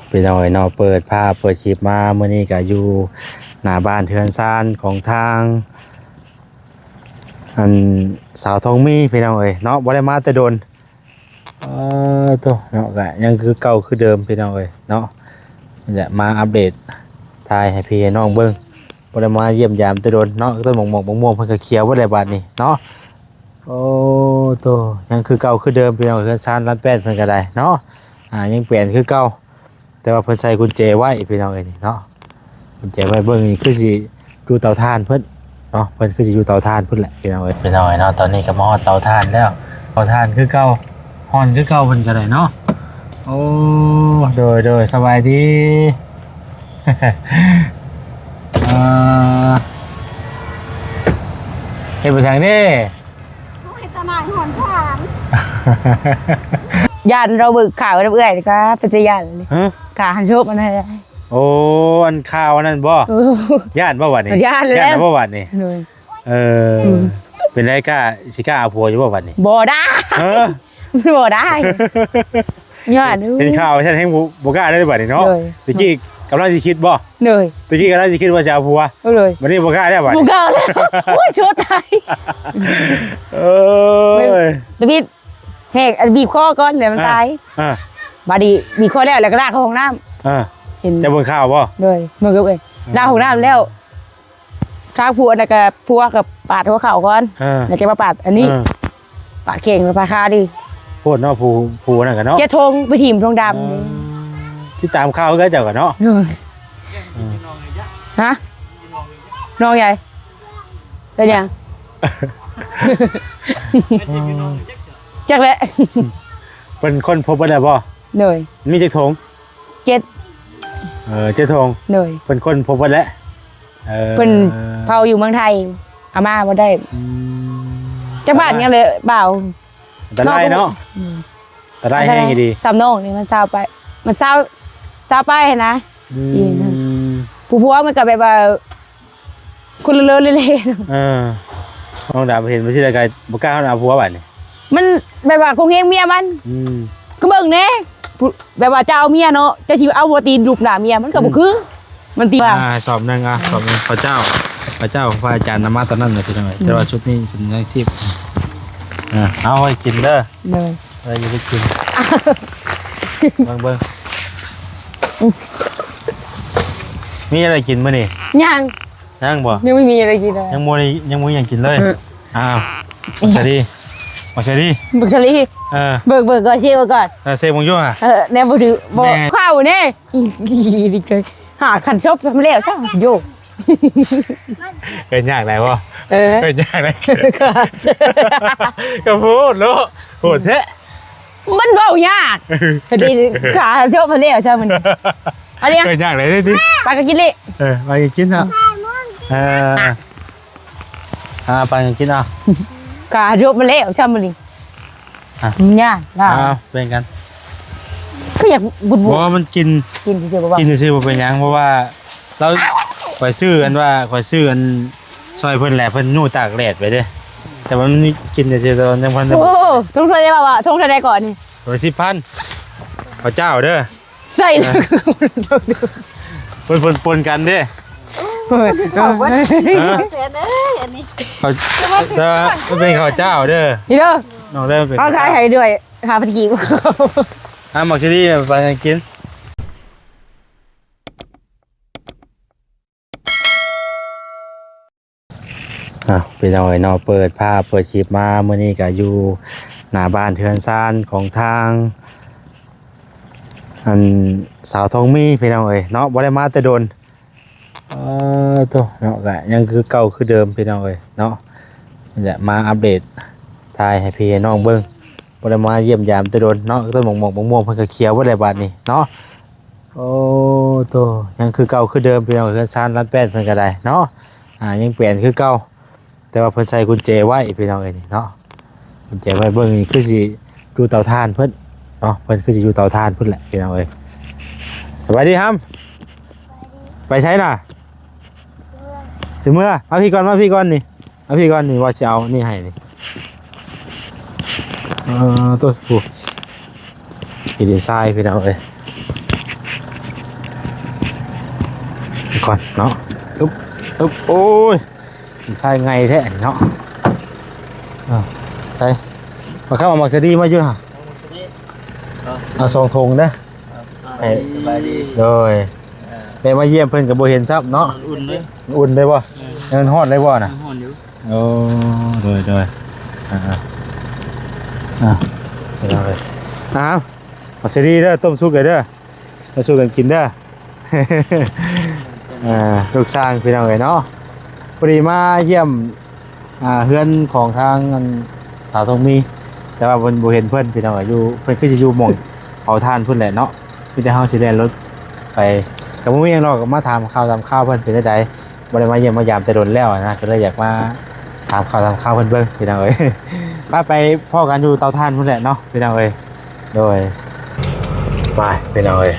พี่น้อยเนาะเปิดภาพเปิดคลิปมาเมื่อนี้ก็อยู่หน้าบ้านเทือนซานของทางอันสาวทองมีพี่น้อยเนาะบ่ได้มาแต่โดนตัวเนาะก็ยังคือเก่าคือเดิมพี่น้อยเนาะนี่แหละมาอัปเดตถ่ายให้พี่ให้น้องเบิ่งบ่ได้มาเยี่ยมยามแต่โดนเนาะต้นหมอกม่วงเพิ่นก็เขียวบ่ได้บาดนี้เนาะโอ้ตัวยังคือเก่าคือเดิมพี่น้องเทือนซานร้านแป้นเพิ่นก็ได้เนาะยังเปลี่ยนคือเก่าแต่ว่าเพิ่นใส่กุญแจไว้พี่น้องเอ้ยเนาะกุญแจไว้เบิ่งนี่คือสิอยู่เตาถ่านเพิ่นเนาะเพิ่นคือสิอยู่เตาถ่านเพิ่นแหละพี่น้องเอ้ยพี่น้องเนาะตอนนี้ก็มาฮอดเตาถ่านแล้วเตาถ่านคือเก่าฮ้อนคือเก่าเพิ่นก็ได้เนาะโอ้โดยสบายดี เฮ็ดบ่จังเด้ ให้ตะนายหอนผ่าน ยันเราบึกข่าวเรื่อยๆก็เป็นยันเลย ฮะ ขาหันโชคมันอะไร โอ้อันข่าวนั่นบ่ย่านบ่บัดนี้ ย่านเลย ย่านบ่บัดนี้ เลย เออเป็นไรกล้าสิกล้าเอาผัวอยู่บ่บัดนี้ บ่ได้ เออ บ่ได้ยัน เป็นข่าวฉันแห่งบ่กล้าได้บัดนี้เนาะ เลย ตะกี้กำลังสิคิดบ่ เลย ตะกี้กำลังสิคิดว่าจะเอาผัว เลย บัดนี้บ่กล้าได้บัด บุ นี้ กเกอร์แล้วโอ้ยชุดไทย เอ้ย บีบเฮกบีบคอก่อนเดี๋ยวมันตาย อ่า บาดีบีบคอแล้วแล้วก็ลากเข้าห้องน้ อ่า ำเห็น จะเบิ่งข่าวบ่ เลยมือกับเอ้ยลากห้องน้ำแล้วทางผัวน่ะก็ผัวกับปาดหัวเข่าก่อน อ่า แล้วจะมาปาดอันนี้ปาดเข่งปาดคาดิ โพดเนาะผู้นั่นกันเนาะ เจ๊ทงไปถิ่มทงดำนี่ ที่ตามข่าวก็เจ้ากันเนาะ เลยฮะน้องใหญ่เป็นยังจักแหละ เป็นคนพบบ่ได้บ่ เหนื่อย มีจักทง เจ็ด เจ้าทง เหนื่อย เป็นคนพบบ่แล้ว เพิ่นเผาอยู่เมืองไทยอาม่าบ่ได้จักบ้านยังเลยเปล่า ตะไลเนาะตะไลแห้งอีดี สามน้องนี่มันเศร้าไป มันเศร้าไปนะ อีกนะ ผู้ผัวมันก็แบบว่าคนเลอะๆเละๆ น้องดาบเห็นบ่สิได้ก็บ่กล้าเอาผัวบัดนี่ มันแบบว่าคงเฮงเมียมันก็เบิ่งแน่แบบว่าจะเอาเมียเนาะจะสิเอาบ่ตีนรูปหน้าเมียมันก็บ่คือมันตีว่า สอบนึงสอบนึงพระเจ้าของพระอาจารย์นำมาตอนนั้นน่ะพี่น้องแต่ว่าชุดนี้เป็นยัง10เอาไว้กินเด้อ เลย ไว้อยู่ได้กินเบิ่งมีอะไรกินมื้อนี่ ยัง บ่ ยังไม่มีอะไรกินเลย ยังบ่ยังกินเลยอ้าวมาซะดิเบเกอรี่ เบิกก่อนเชี่ยวก่อน เซมงอยู่อ่ะ แน่บ่ถือบ่ข้าวแน่อีเคยหาขันชอบทำแล้วซะโย เกินยากได้บ่เกินยากได้ ก็พูดโลโหดแท้ มันเว้ายากพอดีขาชอบทำแล้วซะมันอันนี้ เกินยากเลยดิ ปลากินเลย ไปกินเถอะไปกินเอา ขาชอบมาแล้วซะมันนี่มันยากล่ะ เป็นกัน ก็อยากบุด เพราะว่ามันกิน กินเฉยๆบ่ กินซื่อๆเป็นยังเพราะว่าเราคอยซื้ออันซอยเพิ่นแหละเพิ่นนู่ตากแดดไปเด้แต่ว่ามันกินซื่อๆตอนยังพัน โอ้ต้องทะเลบ่ว่าต้องทะเลก่อนนี่ 110,000ข้าวเจ้าเด้อ ใส่ ปนกันเด้ เสียเด้ออันนี้ เขาจะมันเป็นข้าวเจ้าเด้อ นี่เด้อ น้องเด้อเป็น เอาขายให้ด้วยหาพันกีบ หมักชิลี่ไปกินพี่น้อยเนาะเปิดภาพเปิดคลิปมาเมื่อนี้ก็อยู่หน้าบ้านเทือนซานของทางอันสาวทองมีพี่น้องเอ้ยเนาะบ่ได้มาแต่โดนตัวเนาะก็ยังคือเก่าคือเดิมพี่น้องเอ้ยเนาะนี่แหละมาอัปเดตถ่ายให้พี่ให้น้องเบิ่งบ่ได้มาเยี่ยมยามแต่โดนเนาะต้นหมอกม่วงเพิ่นก็เขียวบ่ได้บาดนี้เนาะโอ้ตัวยังคือเก่าคือเดิมพี่น้องเทือนซานร้านแป้นเพิ่นก็ได้เนาะยังเปลี่ยนคือเก่าแต่ว่าเพิ่นใส่กุญแจไว้พี่น้องเอ้ยเนาะกุญแจไว้เบิ่งนี่คือสิอยู่เตาถ่านเพิ่นเนาะเพิ่นคือสิอยู่เตาถ่านเพิ่นแหละพี่น้องเอ้ยสวัสดีครับไปใช้น่ะสิเมื่อมาพี่ก่อนนี่มาพี่ก่อนนี่ว่าจะเอานี่ให้นี่ตัวผู้กินดินทรายพี่น้องเอ้ย ก่อนเนาะอึ๊บอึ๊บโอ้ยใช่ไงแท้เนาะใช่มาเข้ามาจะดีมาอยู่ฮะเอาสองธงนะสบายดีโดยไปมาเยี่ยมเพิ่นกับโบเห็นซับเนาะอุ่นเลยบ่ยังฮอดเลยบ่น่ะโอ้โดยไปเลยเอาซีดีเด้อต้มซุปเลยเด้อมาสู้กันกินเด้อ ลูกสร้างพี่น้องเนาะพอดีมาเยี่ยมเฮือนของทางสาวทองมีแต่ว่าบ่เห็นเพิ่นพี่น้องอยู่เพิ่นคือสิอยู่หม่องเผาทานเพิ่นแหละเนาะมีแต่เฮาสิแล่นรถไปก็บ่มีหยังหรอกก็มาถามข่าวตามข่าวเพิ่นเป็นจังได๋บ่ได้มาเยี่ยมมายามแต่โดนแล้วนะก็เลยอยากมาถามข่าวตามข่าวเพิ่นเบิ่งพี่น้องเอ้ย ไปพ่อกันอยู่เตาถ่านพุ่นแหละเนาะพี่น้องเอ้ยโดยไปพี่น้องเอ้ย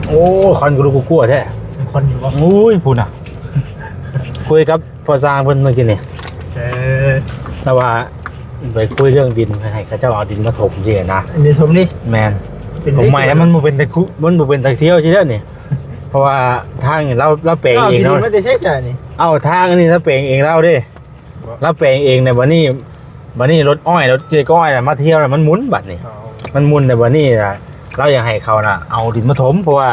โอ้คอนกูรู้กูกลัวแท้คนอยู่บ่อุ้ยพูดน่ะ คุยกับพ่อสร้างเพิ่นเมื่อกี้นี่แต่ว่าไปคุยเรื่องดินให้เขาเจ้าเอาดินมาถมสินะนี่ถมนี่แมนผมหมายแล้วมันบ่เป็นตะคุมันบ่เป็นตะเที่ยวใช่แล้วนี่เพราะว่าทางนี่เราแปลงเองเนาะมันจะใช่จ่านี่เอ้าทางนี่เราแปลงเองเราเด้เราแปลงเองในบัดนี้รถอ้อยรถเจ๊ก้อยน่ะมาเที่ยวน่ะมันหมุนบัดนี่มันหมุนในบัดนี้น่ะเราอยากให้เขาน่ะเอาดินมาถมเพราะว่า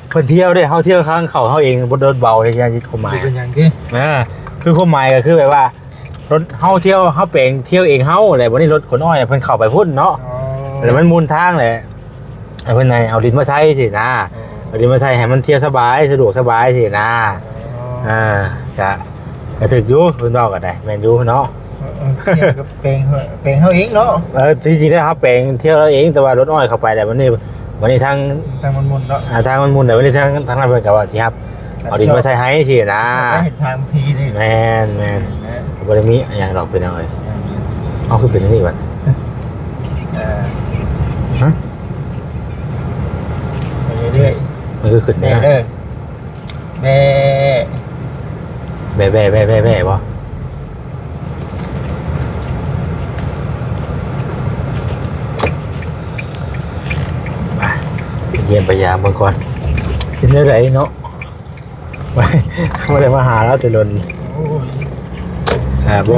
เพิ่นเที่ยวได้เฮาเที่ยวข้างเขาเองบ่โดนเบาเลยใช่ความหมายเป็นอย่างที่คือความหมายก็คือแบบว่ารถเฮาเที่ยวเฮาแปลงเที่ยวเองเฮาแหละวันนี้รถขนอ้อยเพิ่นเข้าไปพุ่นเนาะแล้วมันมุนทางแหละเพิ่นเอาดินมาใช้สินะเอาดินมาใช้ให้มันเที่ยวสบายสะดวกสบายสินะก็ถึกอยู่เพิ่นบอกก็ได้แม่นอยู่เนาะก็แปลงเฮาเองเนาะจริงๆแล้วเฮาแปลงเที่ยวเองแต่ว่ารถอ้อยเข้าไปแต่วันนี้ทางมันมุนเนาะทางมันมุนแต่วันนี้ทางนั้นเพิ่นก็ว่าสิครับเอาดินมาใส่ให้สินะเห็นทางพีนี่แม่นบ่ได้มีอย่างดอกเป็นอะไรเอาคือเป็นนี่บัดฮะไปเรื่อยมันคือขึ้นได้แม่บ่เยี่ยมพยายามเมื่อก่อนเป็นอะไรเนาะไม่ได้มาหาแล้วแต่ลนบ่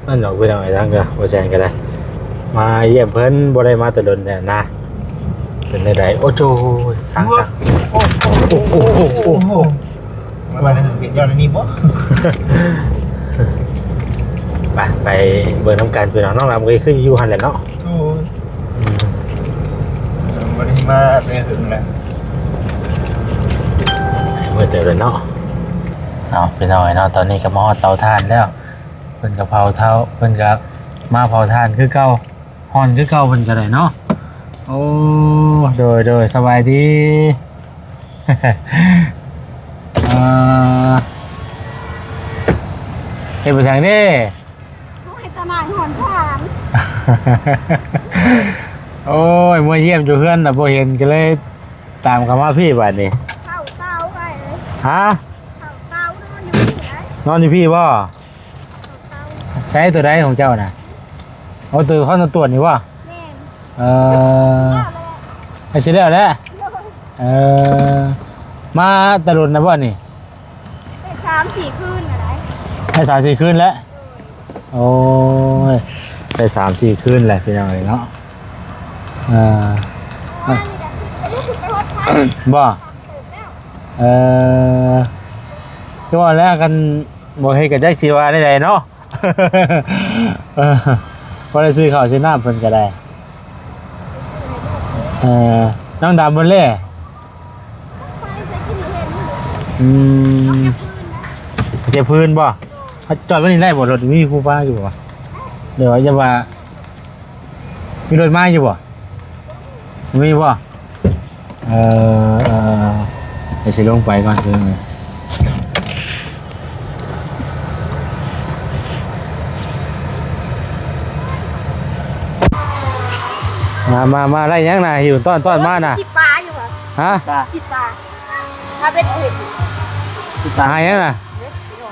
นั่นหรอกไปทางไหนทางก็บ่แซนก็ได้มาเยี่ยมเพิ่นบ่ได้มาแต่ลนเนี่ยนะเป็นอะไรโอ้โจทางโอ้มาถึงเปลี่ยนยอดนี่บ่ไปเบิ่งน้ำกันพี่น้องลำก็คืออยู่หั่นแหละเนาะบ่ได้มาแต่ถึงแล้วเมื่อเติมเลยเนาะเอาไปหน่อยเนาะตอนนี้ก็มาฮอดเตาถ่านแล้วเพิ่นก็เผาเท้าเพิ่นก็มาเผาถ่านคือเก่าฮ้อนคือเก่าเพิ่นก็ได้เนาะโอ้โดยสบายดี เฮ็ดไปทางนี้ให้ตาหน่ายหอนผ่าน โอ้ยมาเยี่ยมอยู่เฮือนน่ะบ่เห็นก็เลยตามเข้ามาพี่บัดนี้เข้าเตาไปเลยฮะเข้าเตานอนอยู่พี่ไหนนอนอยู่พี่บ่ใช้ตัวใดของเจ้าน่ะเอาตัวเขาตรวจนี่บ่แม่นไอ้สิแล้วแหละมาตะลุนนะบ่นี่เป็น3-4 คืนอะไรไป3-4 คืนแล้วโอ้ยไป3-4 คืนแหละพี่น้องเอ้ยเนาะบ่ก็ว่าแล้วกันบ่เฮ็ดกับจักสิว่าได้ใดเนาะบ่ได้ซื้อข้าวซื้อน้ำเพิ่นก็ได้น้องดำเพิ่นแลเก็บพื้นบ่จอดไว้นี่ได้บ่รถมีผู้ป้าอยู่บ่เดี๋ยวจะว่ามีรถมาอยู่บ่มีบ่เดี๋ยวสิลงไปก่อนคือมาได้ยังน่ะหิวต้อนมาน่ะคิดปลาอยู่บ่ฮะคิดปลาถ้าเป็นเห็ดตายยังน่ะ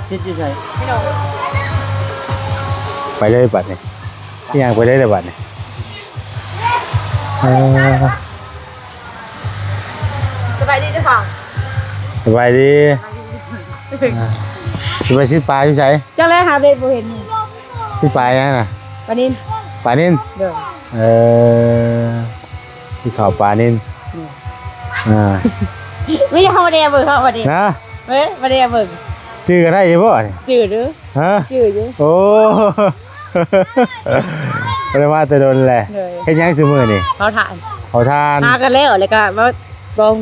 คิดอยู่ไสพี่น้องไปเลยบัดนี้ที่ยังไปได้เลยบัดนี้สบายดีจ้ะค่ะส บายดีสบายสิปลาอยู่ไส จังได๋หาเบ็ดบ่เห็น สิปลายังน่ะ ปลานิน ปลานิ่น เด้อ ที่เขาปลานิ่นไม่เฮาได้เบิ่งเฮาบ่ได้ นะ เว้ยบ่ได้เบิ่ง ชื่อกันได้ยังบ่นี่ จื้อเด้อ ฮะ จื้ออยู่ โอ้บ่ได้มาแต่โดนแหละ เลย เฮ็ดหยังซุมื้อนี่ เฮาถ่าน เอาทาน หากันแล้วแล้วก็มาบ่ง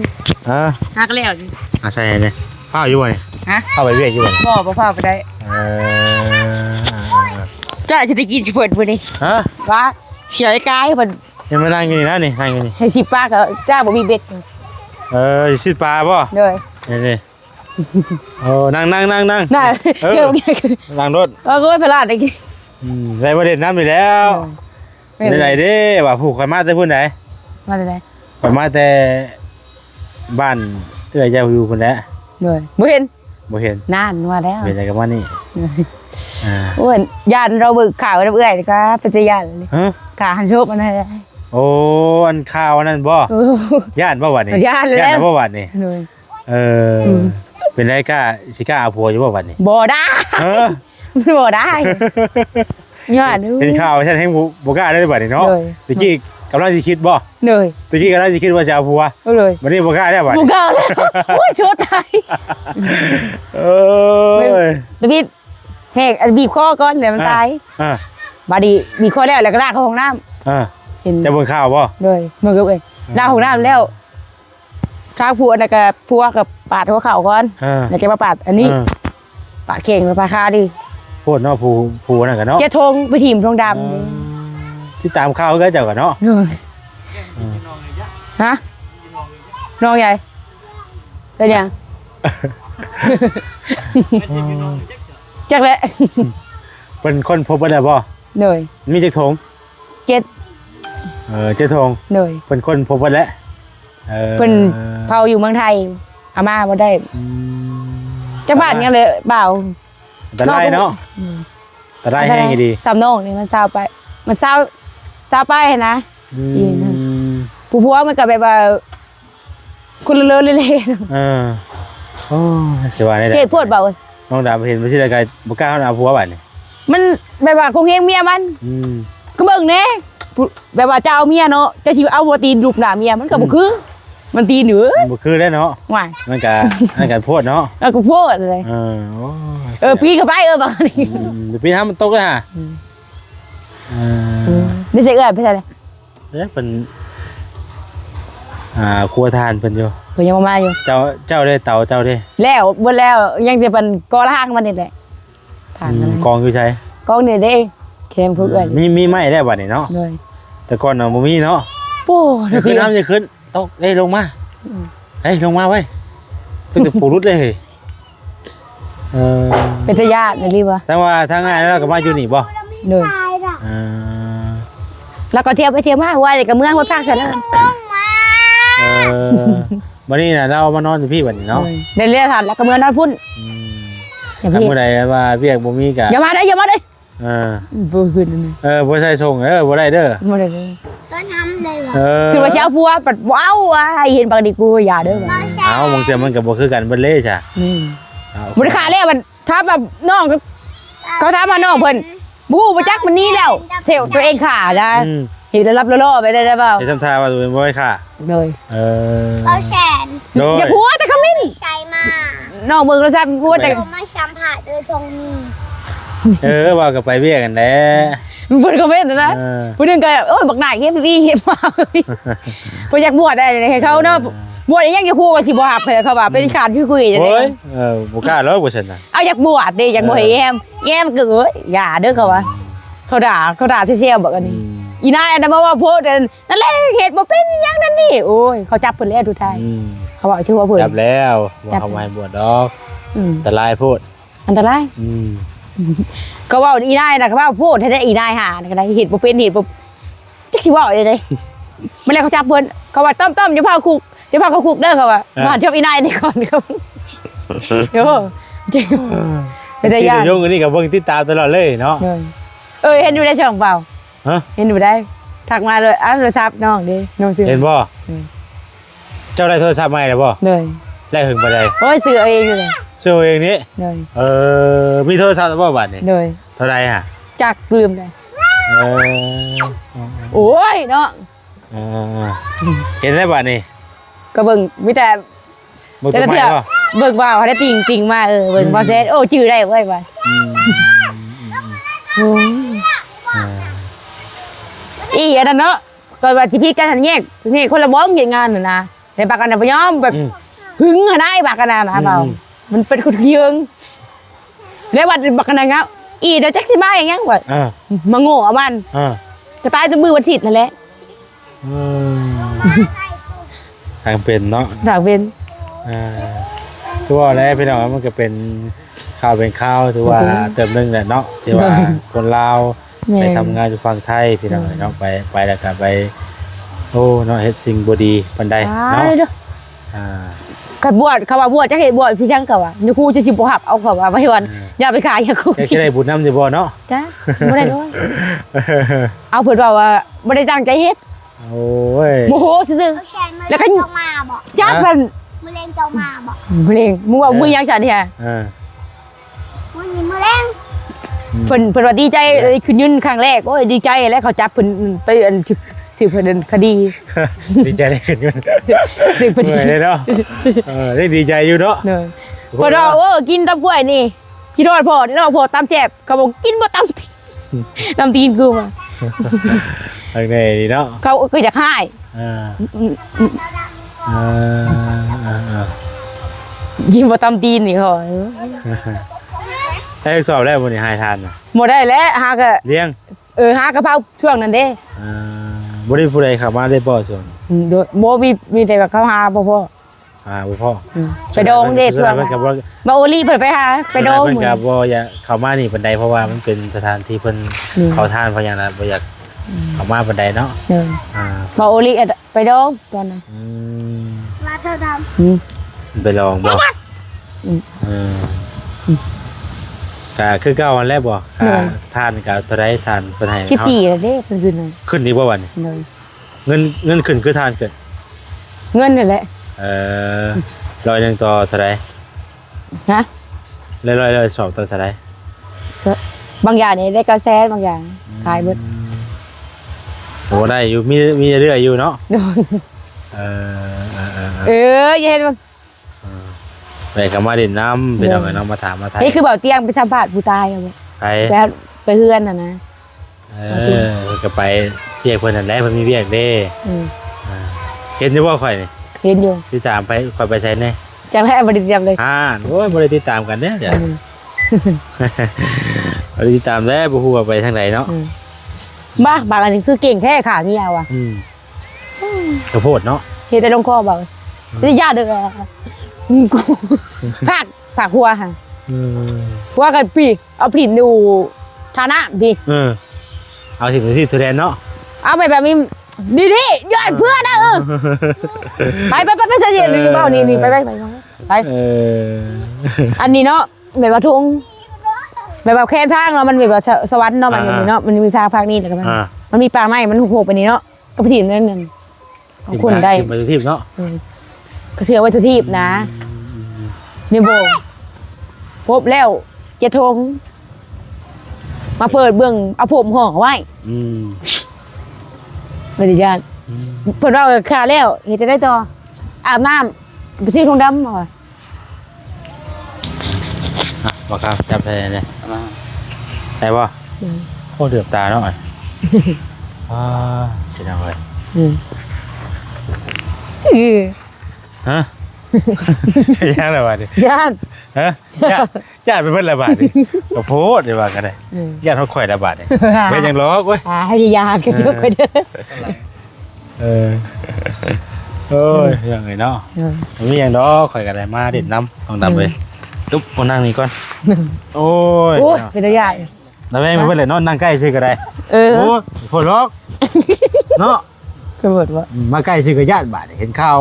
ฮะ หากันแล้ว ใส่เนี่ยข้าวอยู่บ่นี่ ฮะ ข้าวไปเวียกอยู่บ่นี่ บ่พาไปได้จ้าจะได้กินสิเพิ่นพุ่นนี่ ฮะ ว่าเสียไอ้กายเพิ่น ยังมานั่งอยู่นี่นะนี่นั่งอยู่นี่ ให้สิปลาก็จ้าบ่มีเบ็ด สิปลาบ่ เลย นี่โอ้นั่ง น่า เออ เกี่ยว นั่งรถ ก็ไปพลาดได้กิน ได้ประเด็นน้ำอยู่แล้วไหนๆเด้ว่าผูกข่อยมาแต่พุ่นไหน มาได้ ข่อยมาแต่บ้านเอื้อยเจ้าอยู่พุ่นแหละ เลยบ่เห็น บ่เห็น นานมาแล้ว เป็นอะไรกันวะนี่อ่า โอ้ยย่านเราเบิกข่าวน้ำเอื้อยก็เป็นตาย่านเลย ฮะ ขาหันโชคมันได้ โอ้อันข่าวนั่นบ่ย่านบ่วัดนี่ ย่านแล้ว ย่านบ่วัดนี่ เลย เออเป็นไรกล้าสิกล้าเอาผัวอยู่บ่วัดนี่ บ่ได้ เออ บ่ได้ย่านดู เห็นข่าวฉันให้บ่กล้าได้บัดนี่เนาะ เลย ตะกี้กำลังสิคิดบ่ เลย ตะกี้กำลังสิคิดว่าจะเอาผัว เลย วันนี้บ่กล้าได้บัด บุกเกาแล้วโอ้ยชดไทย เอ้ย บีบแหกบีบคอก่อนเดี๋ยวมันตาย อ่า บาดีบีบคอแล้วแล้วก็ลากเข้าห้องน้ำ อ่า เห็น จะเบิ่งข่าวบ่ เลยมือกับเอ้ยลากห้องน้ำแล้วทางผัวน่ะก็ผัวกับปาดหัวเข่าก่อน อ่า แล้วจะมาปาดอันนี้ปาดเข่งมาปาดคาดิ โพดเนาะผู้นั่นกันเนาะ เจ๊ทงไปทีมทงดำนี่ ที่ตามข่าวก็เจ้ากันเนาะ ฮะน้องใหญ่เป็นยังจักแหละ เป็นคนพบบ่ได้บ่ เหนื่อย มีจักทง เจ็ด เจ้าทง เหนื่อย เป็นคนพบบ่แล้ว เพิ่นเผาอยู่เมืองไทยอาม่าบ่ได้จังบ้านยังเลยเปล่า แต่ได้เนาะแต่ได้แห้งดี สามน้องนี่มันเศร้าไปมันเศร้าไปนะ ผู้ผัวมันก็แบบว่าคนเลอะเละๆ โอ้สิว่าได้ เหตุโพดเบาเว้ย น้องดาวเห็นบ่สิได้ก็บ่กล้าเอาผัวบัดนี่ มันแบบว่าคงเฮงเมียมันก็เบิ่งแน่แบบว่าจะเอาเมียเนาะจะสิเอาบ่ตีนรูปหน้าเมียมันก็บ่คือมันตีนอยู่ บ่คือได้เนาะ ว่า มันก็โพดเนาะ แล้วก็โพดเลยปีนเข้าไปบักนี่ เดี๋ยวพี่ทำมันตกเลยฮะ นี่สิเอ้ยไปใส่เลย เป็นครัวทานเพิ่นอยู่ เพิ่นยังบ่มาอยู่ เจ้าได้เตาเจ้าได้ แล้วบ่แล้วยังสิเป็นกอล่างมันนี่แหละผ่านกัน กองอยู่ใช้ กองนี่เด้เค็มพึกเอ้ย มีไม้ได้บัดนี่เนาะ เลย แต่ก่อนน่ะบ่มีเนาะ โอ้ จะขึ้นน้ำจะขึ้นตกลงมาลงมาไว้ตึ้งแต่ปูรุดเลยเป็นตาญาตินี่รีบ่ แต่ว่าทางง่ายแล้วก็มาอยู่นี่บ่ เลย แล้วก็เที่ยวไปเที่ยวมาว่าเลยกับเมืองว่าภาคซะแล้ว วันนี้น่ะเรามานอนอยู่พี่บัดนี้เนาะ ได้เรียกทันแล้วก็เมืองนอนพุ่น ถ้าเมื่อใดว่าเวียกบ่มีก็ อย่ามาเด้บ่ขึ้นนี่ บ่ใส่ส่งบ่ได้เด้อ บ่ได้ ต้นทำเลยเหรอ คือว่าเช้าผัวปัดว้าวเห็นปกติกูอย่าเด้อ เอาบางเทื่อมันก็บ่คือกันเบิดเลยจ้ะ บ่ได้ขาแล้วมันถ้าแบบน้องเขาถามมาน้องเพิ่นบ่ฮู้บ่จักมันนี้แล้วเทวตัวเองขาได้เห็นแล้วรับล่อไปได้เปล่า ไอ้ทำท่าว่าตัวเองบ่ให้ค่ะ เลย เอาแฉน โดย อย่าผัวแต่ขมิ้น ใช้มา น้องเบิ่งโทรศัพท์ผัวแต่ เรามาชัมผัดโดยตรงนี้ ว่าก็ไปเวียกกันแหละ เพิ่นก็เว้นนะผู้นึงก็โอ้ยบักหน้าเฮ็ดดีเฮ็ดมาเพิ่นอยากบวชได้ให้เขาเนาะบวชยังจะคู่ก็สิบ่ฮับเขาว่าเป็นขาดคือคุยจัง โอ้ ได๋ ยบ่กล้าหรอกบ่ซั่นน่ะ เอาอยากบวชดิอยากบ่ให้แย้มก็อย่าเด้อเขาว่าเขาด่าเซี่ยวๆบอกอันนี้อีนายอันนั้นว่าโพสนั่นแหละเฮ็ดบ่เป็นหยังนั่นนี่โอ้ยเขาจับเพิ่นแล้วทุกทายเขาบอกชื่อว่าเพิ่น จับแล้วว่าเขามาให้บวชดอกแต่ลายโพด อันตรายก็ว่าอีนายน่ะก็ว่าโพสให้ได้อีนายหาก็ได้เฮ็ดบ่เป็นเฮ็ดบ่จักสิว่าได้ มันแล้วเขาจับเพิ่นเขาว่าต้มๆอย่าพาคุกอย่าพาเขาคุกเด้อเขาว่ามาชอบอีนายนี่ก่อนเขาโยจริงเป็นได้ยาก ยงอันนี้ก็เบิ่งติดตามตลอดเลยเนาะ เห็นอยู่ในช่องเปล่า ฮะ เห็นอยู่ได้ทักมาเลยโทรศัพท์น้องดิน้องซื้อ เห็นบ่เจ้าได้โทรศัพท์ใหม่แล้วบ่ เลย ได้ถึงบ่ได้ โอ้ยซื้อเอาเองเลย ซื้อเองนี่ เลย มีโทรศัพท์บ่บัดนี่ เลย เท่าไหร่ฮะ จักลืมเลย เออ โอ้ยเนาะ เออเห็นได้บัดนี่ ก็เบิ่งมีแต่ บ่ตัวใหม่บ่ เบิ่งว่าเขาได้ติ่งมาเบิ่งพอเซตโอ้จื้อได้เว้ยว่า อืม อีอันนั้นเนาะก่อนว่าสิพี่กันหันแยกนี่คนละบ้องเฮ็ดงานน่ะนะในปากกันน่ะบ่ยอมแบบหึงหาได้ปากกันน่ะนะเปล่ามันเป็นคนเคืองแล้วว่าปากกันน่ะเงาอีแต่จักสิมาอย่างยังว่ามาโง่เอามันก็ตายตัวมือวันอาทิตย์นั่นแหละ ทางเป็นเนาะ ฝากเป็น คือว่าแล้วพี่น้องมันก็เป็นข่าวเป็นข่าวถือว่าเติมนึงแหละเนาะที่ว่าคนลาวไปทำงานอยู่ฝั่งไทยพี่น้องเนาะไปแล้วก็ไปโอ้เนาะเฮ็ดสิ่งบ่ดีปานใดเนาะกับบวชเขาว่าบวชจักเฮ็ดบวชพี่จังก็ว่าอยู่ครูจะสิบ่ฮับเอาเขาว่าไว้วันอย่าไปขายอย่าครู แกสิได้บุญนำสิบ่เนาะ จ้ะบ่ได้ด้วยเอาเพิ่นว่าบ่ได้ตั้งใจเฮ็ด โอ้ย โมโหซื่อ เอาแชนมาเล่นเจ้ามาบอก ๆจักเพิ่น มือเล่นเจ้ามาบอก เพลงมึงว่ามึงยังฉันแท้ มือนี่มือเล่น เพิ่นว่าดีใจขึ้นยืนครั้งแรกโอ้ยดีใจแล้วเขาจับเพิ่นไปอันสืบประเด็นคดี ดีใจได้ขึ้นอยู่ สืบประเด็น เนาะได้ดีใจอยู่เนาะ เพิ่นว่าโอ้กินตำกล้วยนี่คิดฮอดพ่อนี่เนาะพ่อตำแซ่บเขาบอกกินบ่ตำตีนกูมา ทางนี้ดีเนาะ เขาก็อยากให้ กินบ่ตำตีนนี่เขา ได้สอบได้บ่นี่หายทานน่ะ บ่ได้แล้วหาก็ เลี้ยง หากะเพราช่วงนั้นเด้ บ่ได้ผู้ใดเข้ามาได้บ่ส่วน โดยบ่มีแต่ว่าเขาหาบ่พอ บ่พ่อ ไปดองเด้ช่วง เพิ่นก็บ่ บ่โอลี่เพิ่นไปหาไปดอง เพิ่นก็บ่อยากเข้ามานี่ปานใดเพราะว่ามันเป็นสถานที่เพิ่นเข้าทานเพราะหยังน่ะบ่อยากเข้ามาปานใดเนาะ บ่โอลี่ไปดองตอนนั้น มาเธอท ไปลองบ่ก็คือเก่าอันแรกบ่ทานก็เท่าใดทานเพิ่นให้14แล้วเด้เพิ่นขึ้นนั่น ขึ้นอีกบ่วันนี้ เลย เงินขึ้นคือทานขึ้น เงินนี่แหละ 100ต่อเท่าใด ฮะ ร้อยสอบต่อเท่าใด บางอย่างนี่ได้9แสนบางอย่างขายเบิด โอ้ได้อยู่มีเรื่อยอยู่เนาะอย่าเห็นว่า ไปกับมาดินน้ำไปเอาน้ำมาถามมาไทย นี่คือเบาเตียงไปสัมภาษณ์ผู้ตายเอาบ่ ไป แล้วไปเฮือนน่ะนะ ก็ไปเรียกเพิ่นนั่นแหละเพิ่นมีเรียกเด้เห็นอยู่บ่ข่อยนี่ เห็นอยู่ ติดตามไปข่อยไปใส่แน่ จังได๋บ่ได้เตรียมเลย โอ้ยบ่ได้ติดตามกันเด้อเดี๋ยวบ่ได้ติดตามแล้วบ่ฮู้ว่าไปทางไหนเนาะ บ้าบางอันนี้คือเก่งแค่ขาเงียวอ่ะ กระโพดเนาะ เฮ็ดได้ลงคอบ่ได้ญาติเด้อกูภาคหัวค่ะหัวกันพี่เอาผิดอยู่ฐานะพี่ เอาถึงที่ทุเรียนเนาะ เอาไปแบบนี้ดีๆยอดเพื่อนนะไปเสียนี่เปล่านี่ไปอันนี้เนาะแบบว่าทุ่งแบบว่าแค่ทางเนาะมันแบบว่าสวรรค์เนาะมันอย่างนี้เนาะมันมีทางภาคนี้แล้วก็มันมีป่าไม้มันโหกไปนี่เนาะก็ไปถิ่นนั่นของคนได้ ไปทิพย์เนาะ ก็เชื่อวัตถุทิพย์นะนี่โบพบแล้วเจทงมาเปิดเบื้องเอาผมห่อไว้บริญญาณเปิดเราขาแล้วเห็นจะได้ต่ออาบน้ำไปซื้อทงดำมาบอกครับจับได้เลยได้ป่ะโคตรเดือบตาเนาะจะทำอะไรฮะย่านอะไรบ้างดิย่านย่านเป็นเพื่อนอะไรบ้างดิกระโพดอะไรบ้างกันเลยย่านเขาข่อยอะไรบ้างดิไม่ยังล้อเว้ยให้ยานกันเยอะไปเด้อโอ้ยยังไงเนาะไม่ยังล้อข่อยกันอะไรมาเด็ดน้ำต้องดำเลยตุ๊บมานั่งนี่ก่อนโอ้ยเป็นระยะแล้วแม่ไม่เพื่อนเลยนอนนั่งใกล้ซื้อกันได้โอ้โหล็อกเนาะคือหมดว่ามาใกล้ซื้อกับญาติบ้านเห็นข่าว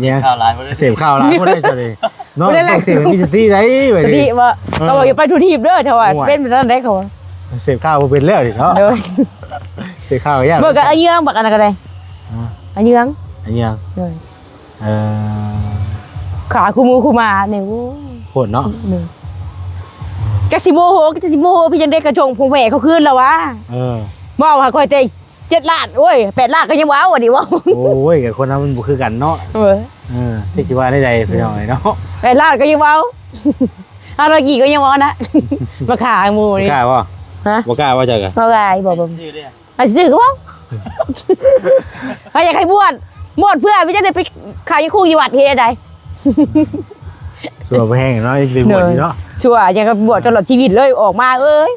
เนี่ยเสพข่าวร้ายก็ได้จะเลยเนาะต้องเสพมีสติได้ไปดิว่าเราบอกอย่าไปทุทีบเด้อเถอะเป็นแบบนั้นได้เขาเสพข่าวเป็นแล้วดิเนาะเสพข่าวญาติเมื่อกี้อันยังบักอันอะไรอันยังเลย ขาคู่มือคู่มาเนี่ยโอ้ โหดเนาะ จักสิโมโหพี่ยังได้กระจงพงแหวเขาคืนแล้ววะ เออ บอกว่าคอยใจ7 ล้านโอ้ย8 ล้านก็ยังว้าวดิว่า โอ้ยกับคนนั้นมันบ่คือกันเนาะเจ๊คิดว่าได้ใดพี่น้องเนาะ 8 ล้านก็ยังว้าวอะไรกี่ก็ยังว้าวนะมาขาหมูนี่ กล้าป่ะ ฮะ บ่กล้าว่าจะกัน บ่ไงบอกผมซื้อก็ว้าวใครอยากให้บวชเพื่อพี่จะได้ไปขายคู่ยี่วัดเฮ็ดได้ ส่วนบ่แห้งเนาะไปบวชเนาะ ชัวร์อยากจะบวชตลอดชีวิตเลยออกมาเอ้ย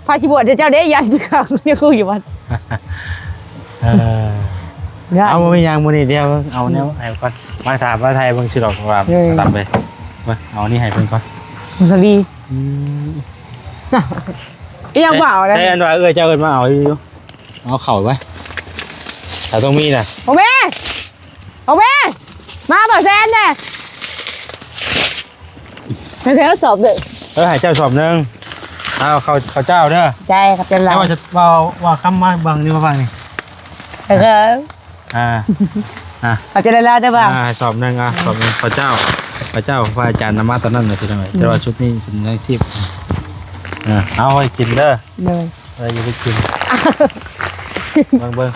พาที่บวชเจ้าเด้ยันไปขายคู่ยี่วัด เอามาไม่ยังมื้อนี้เดียวเอาแนวให้ก่อนมาถามว่าไทยเบิ่งสิดอกของเราตัดไปมาเอานี่ให้เพิ่นก่อน สวัสดียังเปล่านะ ใช่อันว่าเจ้าเอิ้นมาเอาอยู่เอาเข้าไว้แต่ต้องมีน่ะ โอเมมาต่อแซนเนี่ยไม่เคยสอบเลย ให้เจ้าสอบนึงเอาเขาเจ้าเด้อ ใช่ครับเป็นเรา แล้วว่าจะว่าคำมาบังนี่มาฟังนี่ แต่ก็ เขาจะได้แล้วได้ป่ะ สอบนึงสอบนึงเขาเจ้าของพระอาจารย์นำมาตอนนั้นน่ะคือจังได๋แต่ว่าชุดนี้เป็นอาชีพเอาไว้กินเด้อ เลย เราจะไปกินเบิ่ง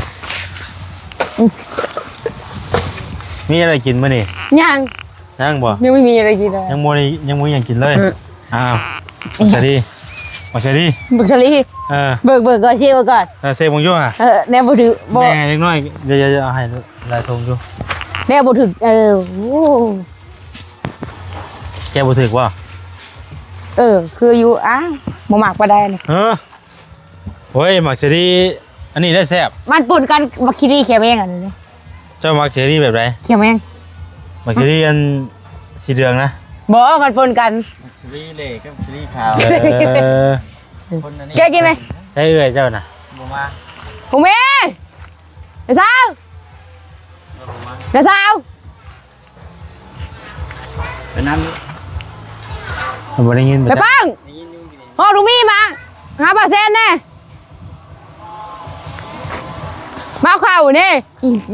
มีอะไรกินมื้อนี่ ยัง ยังบ่ ยังไม่มีอะไรกินเลย ยังบ่ยังกินเลยอ้าวมาซะดิบึกทะเล เบิกก่อนเชี่ยวก่อน เซบงอยู่อ่ะ แนวบุถึก แม่เล็กน้อยเดี๋ยวเอาให้ลายทงอยู่ แนวบุถึกโอ้ แกบ่ถึกบ่ คืออยู่บ่หมักปลาได้นี่ โอ้ยหมักเชอรี่อันนี้ได้แซ่บ มันปุ่นกันบักคิรีเขียวเองอันนี้ เจ้าหมักเชอรี่แบบไหน เขียวเอง หมักเชอรี่อันสีเหลืองนะ บ่มันปุ่นกัน ซีรีส์เหล็กกับซีรีส์ขาว คนอันนี้ แกกินไหม ใช่เอ้ยเจ้าน่ะ บ่มา ผมเองเดี๋ยวสาว เป็นน้ำ ผมบ่ได้ยิน ไปปังห้องลุงมี่มาหาปลาเส้นแน่มาข่าวนี่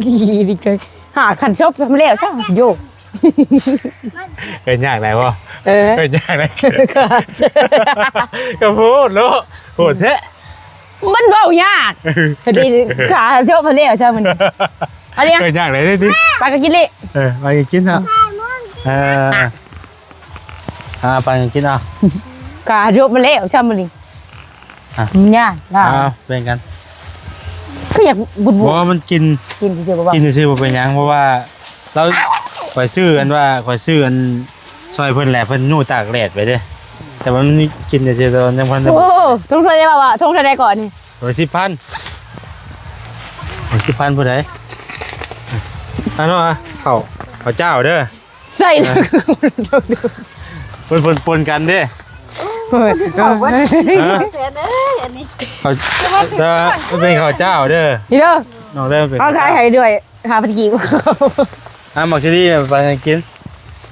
ดีเลยหาขันชอบทำเลี้ยวใช่โย เกินยากไหนบ่ เออ เกินยากไหนก็พูดโลโหดแท้ มันเบายากดีขาชอบทำเลี้ยวใช่มันอะไร เกินยากไหนได้ดิ ปลากระกินเลย ไปกินเถอะไปกินเอา ขาชอบทำเลี้ยวใช่มันนี่ยากได้ เป็นกัน ก็อยากบุด เพราะว่ามันกิน กินเฉยๆบ้าง กินซื่อๆบ่เป็นหยังเพราะว่าเราข่อยซื้ออันซอยเพิ่นแหละเพิ่นนู่ตากแดดไปเด้แต่ว่ามันกินซื่อๆตอนยังพันได้ โอ้ต้องทำอะไรบ้างต้องทำอะไรก่อนนี่ 10,000ผู้ใดเนาะข้าวเจ้าเด้อ ใส่ ปนกันเด้ เสียเด้ออันนี้ ข้าวมันเป็นข้าวเจ้าเด้อ นี่เด้อ น้องเด้อเป็น เอาขายให้ด้วยหาพันกีบ หมักชีรี่ไปกิน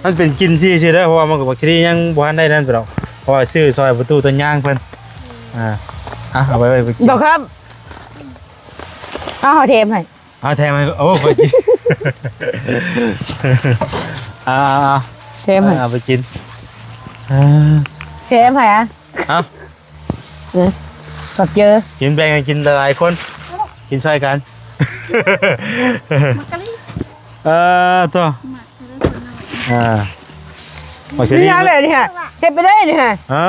มันเป็นกินที่ซื่อเด้อเพราะว่ามันกับหมักชีรี่ยังบ่ทันได้นั่นไปหรอกเพราะว่าซื้อซอยประตูต้นย่างเพิ่นเอาไปกิน บอกครับเอาเทมให้ เอาแทนมาโอ้ไปกินเอา เทมให้ เอาไปกิน เทมให้เอา กดเจอ กินแบ่งกันกินหลายคนกินช่วยกันตัวหมักชี นี่ รี่ อะไรนี่ฮะเก็บไปได้นี่ฮะ ฮะ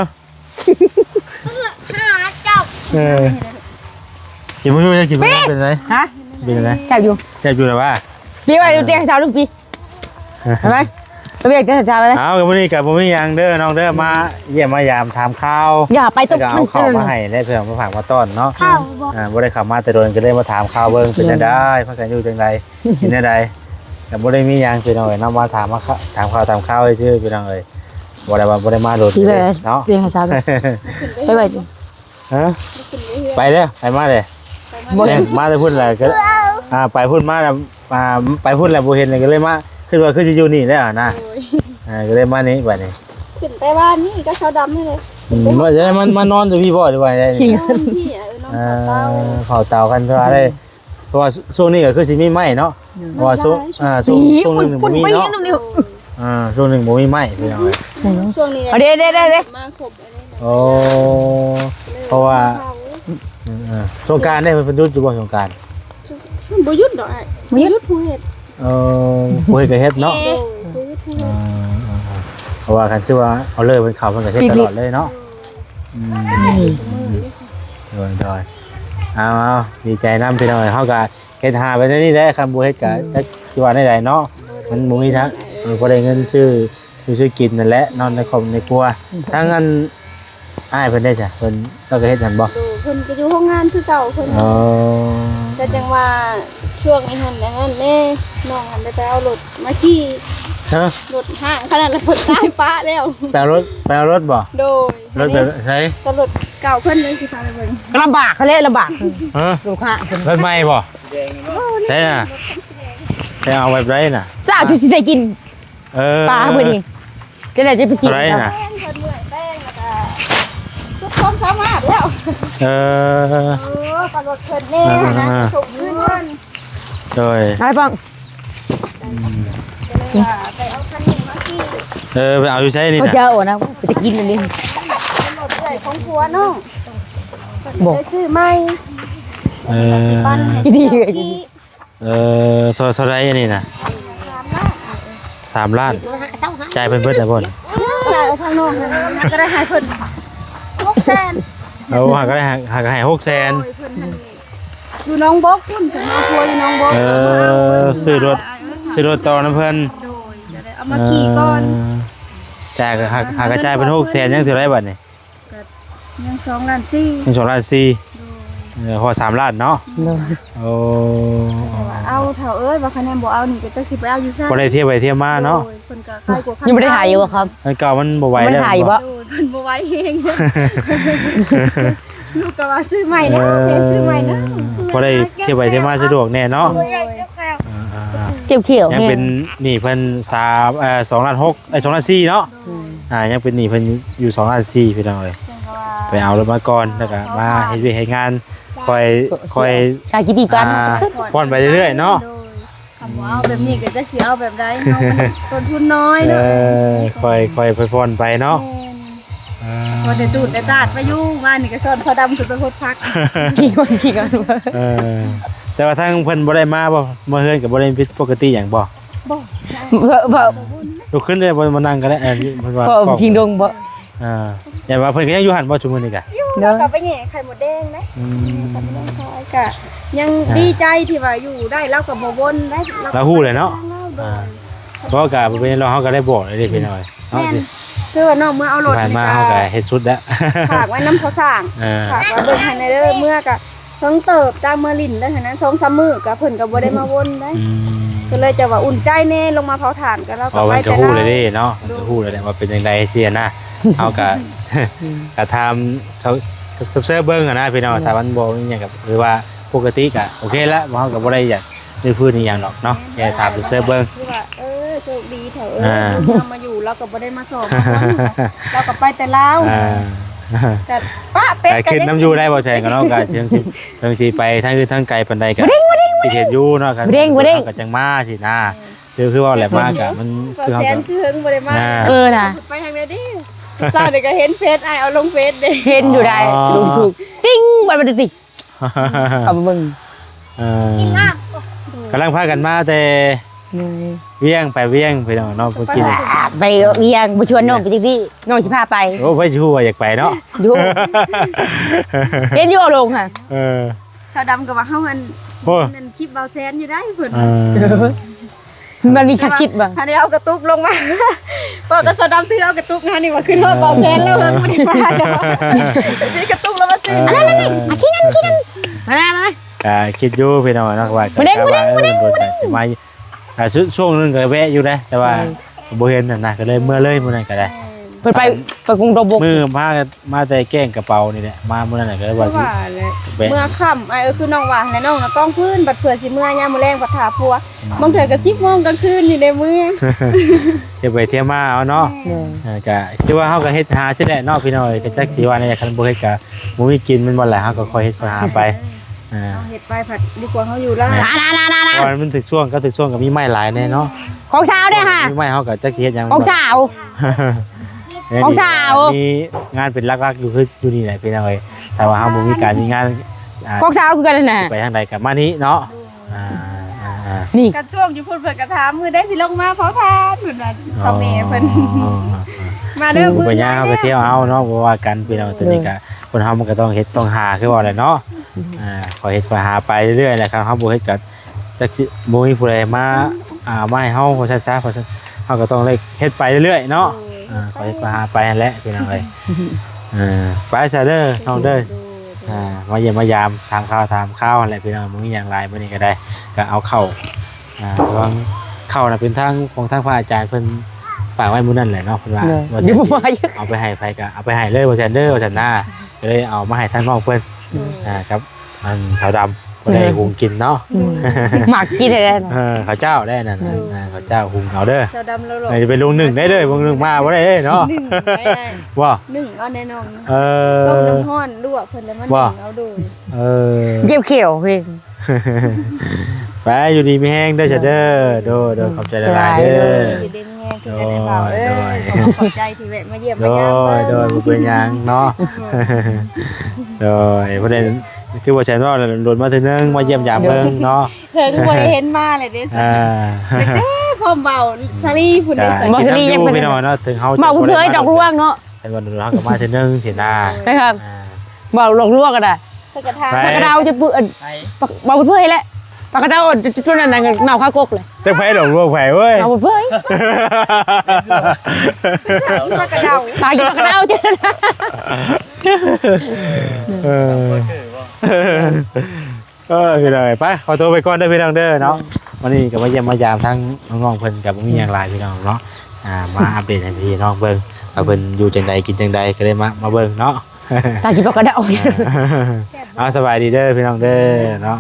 หาเจ้า กินไม่รู้จะกินไม่ได้เป็นไร ฮะ เป็นไร จับอยู่ แค่อยู่แต่ว่า ปีไว้ดูเตียงเช้าทุกปีเห็นไหมเราเรียกเตียงเช้าเลย เอากับวันนี้กับผมไม่ยังเด้อน้องเด้อมาเยี่ยมมายามถามข้าว อย่าไปต แล้ว ก ก็เอาข้าวมาให้ได้เพื่อมาฝากมาต้อนเนาะ เข้าบอก บ่ได้ขับมาแต่โดนก็เลยมาถามข้าวเบิ่งเป็นจังได๋พักกันอยู่จังไดกินจังได๋ก็บ่ได้มีหยังพี่น้องเอ้ยนำมาถามข้าวซื่อพี่น้องเอ้ยบ่ได้มาโดน ปีเลย เนาะ เตียงเช้าไปไปดิ ฮะไปเด้อไปมาเด้มาแต่พุ่นแหละก็ไปพุ่นมาแล้วไปพุ่นแล้วบ่เห็นเลยก็เลยมาคิดว่าคือสิอยู่นี่แล้วนะก็เลยมานี่บัดนี้ ขึ้นไปบ้านนี่ก็เช้าดำให้เลย ว่าจะมานอนอยู่พี่บ่หรือว่าได้นี่ นอนพี่นอนเตา เผาเตากันเพราะว่าได้เพราะว่าช่วงนี้ก็คือสิมีไม้เนาะเพราะว่าช่วงนึงบ่มีเนาะ ช่วงหนึงบ่มีไม้พี่น้องเอ้ย ช่วงนี้ เอาเด้ มาครบอันนี้ โอ้เพราะว่าสงกรานต์ได้เพิ่นหยุดอยู่บ่สงกรานต์ ช่วงบ่หยุดดอกไอ้บ่หยุดผู้เฮ็ด บ่เฮ็ดก็เฮ็ดเนาะ โดยบ่หยุดผู้เฮ็ด เพราะว่าคันชื่อว่าเอาเลยเป็นเขาเพิ่นก็เฮ็ดตลอดเลยเนาะโดยเอาดีใจนำพี่น้องเฮาก็เฮ็ดหาไปเรื่อยๆแหละคันบ่เฮ็ดก็จักสิว่าได้ใดเนาะมันบ่มีทางบ่ได้เงินซื้อกินนั่นแหละนอนในครอบในครัวถ้างั้นอ้ายเพิ่นได้จ้ะเพิ่นก็เฮ็ดนั่นบ่ โดยเพิ่นก็อยู่โรงงานคือเก่าเพิ่น อ๋อ แต่จังว่าช่วงนี้หั่นอย่างนั้นแน่น้องหันไปเอารถมาขี่ ฮะ รถห้างขนาดแล้วเพิ่นตายป้าแล้ว แปลรถบ่ โดย รถแบบไส ก็รถเก่าเพิ่นเลยสิพาไปเบิ่ง ๆก็ลำบากเขาเละลำบาก ฮะ ลูกค้าร ถใหม่บ่ใช่น่ะไปเอาแบบไรน่ะ สาวชุดสิได้กิน ปลาเพื่อนนี่ก็เลยจะไปกิน ไรน่ะ แป้งเพิ่นเมื่อยแป้งแล้วก็ทุกคนสามารถแล้ว ก็รถเพิ่นแน่นะส่งขึ้นเพิ่น โดย อะไรบ้าง ก็เลยว่าไปเอาคันนี้มาขี่ ไปเอาอยู่ใช้นี่ เขา น่ะ เจ้านะไปจะกินอันนี้ เป็นรถใหญ่ของผัวน้อง บอก ไปซื้อใหม่ สิปันให้ กินดี เจ้า เลย ขี่ เท่าไรอันนี้น่ะ 3 ล้าน 3 ล้านจ่ายเพิ่นเบิดแต่บ่น ได้เอาทางน้องนะมันก็ได้ให้เพิ่น600,000 เอาหาก็ได้หาก็ให้600,000 โอ้ยเพิ่นให้อยู่น้องบกพุ่นเพิ่นเอาผัวอยู่น้องบก ซื้อรถต่อน้ำเพิ่น โดยจะได้เอามาขี่ก่อน จ่ายก็หากระจายเป็น600,000ยังเท่าไรบัดนี่ ยัง2 ล้าน4 ยัง2ล้าน4พอ3ล้านเนาะโอ้ เอาเถ่าเอ้ยว่าคะแนนบ่เอานี่ก็จักสิไปเอาอยู่ซ่า บ่ได้เที่ยวไปเที่ยวมาเนาะ โอ้ยเพิ่นก็ใกล้กว่า ยังไม่ได้ถ่ายอยู่อะครับ อันเก่ามันบ่ไหว ไม่ แล้ว ถ่ายอยู่ปะ โอ้ยเพิ่นบ่ไหวเองลูกก็ว่าซื้อใหม่นะเพิ่นซื้อใหม่นะ พอได้เที่ยวไปเที่ยวมาสะดวกแน่เนาะ เจียวเขียว ยัง เนี่ย เป็นหนี้เพิ่น2ล้าน6 2ล้าน4เนาะยังเป็นหนี้เพิ่นอยู่2ล้าน4พี่น้องเอ้ยไปเอารถมาก่อนแล้วก็มาเฮ็ดเวียกเฮ็ดงานคอย ชากินดีกัน ป้อนไปเรื่อยๆเนาะ คำว่าเอาแบบนี้ก็จักสิเอาแบบใดเฮาต้นทุนน้อยเนาะ คอยป้อนไปเนาะ พอได้ตูดได้ตาดไปอยู่บ้านนี่ก็สอนเขาดำคือไปโคตรพัก ขี่กัน แต่ว่าทางเพิ่นบ่ได้มาบ่มาเฮือนก็บ่ได้ผิดปกติหยังบ่ บ่ เพราะ ลุกขึ้นได้บ่มานั่งก็ได้เพิ่นว่า ทิ้งดงบ่ อย่าว่าเพิ่นก็ยังอยู่หั่นบ่ชุมื้อนี้กะ อยู่แล้วก็ไปแหย่ไข่หมดแดงนะไข่หมดแดงคอยก็ยังดีใจที่ว่าอยู่ได้แล้วก็บ่วนได้ เราฮู้เลยเนาะเพราะก็บ่เป็นเราเฮาก็ได้บอกเลยพี่น้อยเนาะ แม่นคือว่าน้องเมื่อเอารถ ผ่านมาเฮาก็เฮ็ดสุดแล้ว ฝากไว้น้ำเขาสร้างฝากไว้เบิ่งให้ในเด้อเมื่อก็เพิ่งเติบจากเมื่อลิ้นได้เท่านั้น2-3มื้อก็เพิ่นก็บ่ได้มาวนได้ก็เลยจะว่าอุ่นใจแน่ลงมาเผาถ่านกันแล้ว พอมันก็ฮู้เลยเด้เนาะก็ฮู้เลยว่าเป็นจังได๋เสียนะเฮาก็ก็ทำเขาเซิร์ฟเบิ่งอะนะพี่น้องถ้ามันบ่มีหยังก็หรือว่าปกติก็โอเคแล้วเฮาก็บ่ได้อยากได้ฟื้นอีหยังหรอกเนาะแค่ถามเซิร์ฟเบิ่ง คือว่าโชคดีเถอะเรามาอยู่เราก็บ่ได้มาสอบเราก็ไปแต่ลาวแต่ป้าเป็ด ไปขึ้นน้ำยูได้บ่ใช่กันเนาะก็เชิงสิไปทางอื่นทางไกลปานใดก็สิเฮ็ดอยู่เนาะครับก็จังมาสินะคือว่าแหละมากอะมัน ก็แสนคือเฮิงบ่ได้มา นะ ไปทางไหนดิเช้านี่ก็เห็นเฟซเอาลงเฟซเด้ เห็นอยู่ได้ถูกติ้งมันติดเอามึง กำลังพากันมาแต่เวียงไปเวียงไปเนาะเนาะเพิ่นกิน ไปเวียงไปชวนน้องไปที่น้องสิพาไป โอ้เพิ่นสิฮู้ว่าอยากไปเนาะ อยู่เห็นอยู่ลงค่ะ ชาวดำก็ว่าเฮาอัน โอ้ นั่นคลิปเบาแซนอยู่ได้เพิ่น มันมีชักชิดบ้าง อันนี้เอากระตุกลงมาบอกกับชาวดำถือเอากระตุกนะนี่ว่าขึ้นฮอดเบาแซนแล้วเฮิงบ่ได้มาเนาะนี่กระตุกแล้วมาซื้อ ขี้นั่นมา ก็คิดอยู่พี่น้องเนาะว่าก็จะมาช่วงนึงก็แวะอยู่นะแต่ว่าบ่เห็นน่ะก็เลยเมื่อเลยมื้อนั้นก็ได้ เปิดไปกรุงโรบก มือมาแต่แกล้งกระเป๋านี่แหละมามื้อนั้นก็เลยว่าสิ ว่าเลยเมื่อค่ำคือน้องว่าและน้องน่ะกองพื้นบัดเผื่อสิเมื่อยามมื้อแรงบัดถาผัวบางเทื่อก็10:00 นกลางคืนอยู่ในมือ เที่ยวไปเที่ยวมาเอาเนาะก็คือว่าเฮาก็เฮ็ดหาใช่แหละเนาะพี่น้อยก็จักสิว่าในคันบ่เฮ็ดก็บ่มีกินมันบ่แหละเฮาก็ค่อยเฮ็ดค่อยหาไป เอาเฮ็ดไปผัดดีกว่าเฮาอยู่ล่ะ นา ตอนมันถึงช่วงก็มีไม้หลายแน่เนาะ ขอ ของสาวเด้อค่ะ ไม่เฮาก็จักสิเฮ็ดหยัง ของสาว ของสาว มีงานเป็นหลักๆอยู่คืออยู่นี่แหละพี่น้องเอ้ยแต่ว่าเฮาบ่มีการมีงาน ของสาวคือกันนั่นน่ะ ไปทางใดกับมานี้เนาะนี่ กระช่วงอยู่พูดเพิ่นกระถามมือได้สิลงมาเผาทานเพิ่นว่าเขาแม่เพิ่นมาเด้อ ไปย่างเฮาไปเที่ยวเอาเนาะบ่ว่ากันพี่น้องตัวนี้ก็คนเฮามันก็ต้องเฮ็ดต้องหาคือว่าแหละเนาะขอเฮ็ดขอหาไปเรื่อยๆแหละครับเฮาบ่เฮ็ดก็จักสิบ่มีผู้ใดมามาให้เฮาเพราะซะเพราะเฮาก็ต้องเลยเฮ็ดไปเรื่อยๆเนาะขอเฮ็ดขอหาไปนั่นแหละพี่น้องเอ้ยไปซะเด้อน้องเด้อมาเยี่ยมมายามถามข่าวนั่นแหละพี่น้องมึงมีหยังหลายมื้อนี้ก็ได้ก็เอาเข้าระวังเข้าน่ะเป็นทางของทางพระอาจารย์เพิ่นฝากไว้มื้อนั้นแหละเนาะเพิ่นว่าสิเอาไปให้ไผก็เอาไปให้เลยว่าซั่นเด้อว่าซั่นน่ะเลยเอามาให้ทางน้องเพิ่นครับอันสาวดำบ่ได้หุงกินเนาะ หมักกินได้เนาะ ข้าวเจ้าได้นั่นข้าวเจ้าหุงเอาเด้อ เจ้าดำแล้วหรอ จะเป็นลุงหนึ่งได้เด้อลุงหนึ่งมาบ่ได้เด้เนาะว่า หนึ่งเอาแน่นอน ต้ ต้มน้ำร้อนลวกเพิ่นแล้วมันเอาดู เจ็บเขียวเพิ่น ไปอยู่ดีมีแห้งเด้อเด้อโดขอบใจหลายๆเด้อ อยู่ดีแง่คือกันได้เบาขอบใจที่แวะมาเยี่ยม โด มายาม โดบ่เป็นหยังเนาะโดยประเด็นคือว่าฉันว่าโดนมาทีนึงมาเยี่ยมยามเบิ่งเนาะ เพิ่นบ่ได้เห็นมาเลยเด้พร้อมเบาชาลีพุ่นได้ใส่ บ่ซะนี่ยังเป็น พี่น้องเนาะถึงเฮา บ่เพิ่นดอกลวกเนาะ แต่ว่าเราก็มาทีนึงสินะ นะครับบ่ดอกลวกก็ได้ เพิ่นกระทา ปากกระดาวจะเปื้อนบ่เพิ่นให้แล้วปากกระดาวจุดนั้นน่ะเน่าข้าวกกเลย จะไผดอกลวกไผเว้ย เอาเพิ่น มากระเดา ตายกินปากกระดาวจ้ะ พี่น้องไปขอตัวไปก่อนเด้อพี่น้องเด้อเนาะวันนี้ก็มาเยี่ยมมายามทั้งน้องๆเพิ่นกับมีอย่างไรพี่น้องเนาะมาอัปเดตให้พี่น้องเบิ่งว่าเพิ่นอยู่จังใดกินจังใดก็เลยมาเบิ่งเนาะ ตายกินปากกระดาว เอาสบายดีเด้อพี่น้องเด้อเนาะ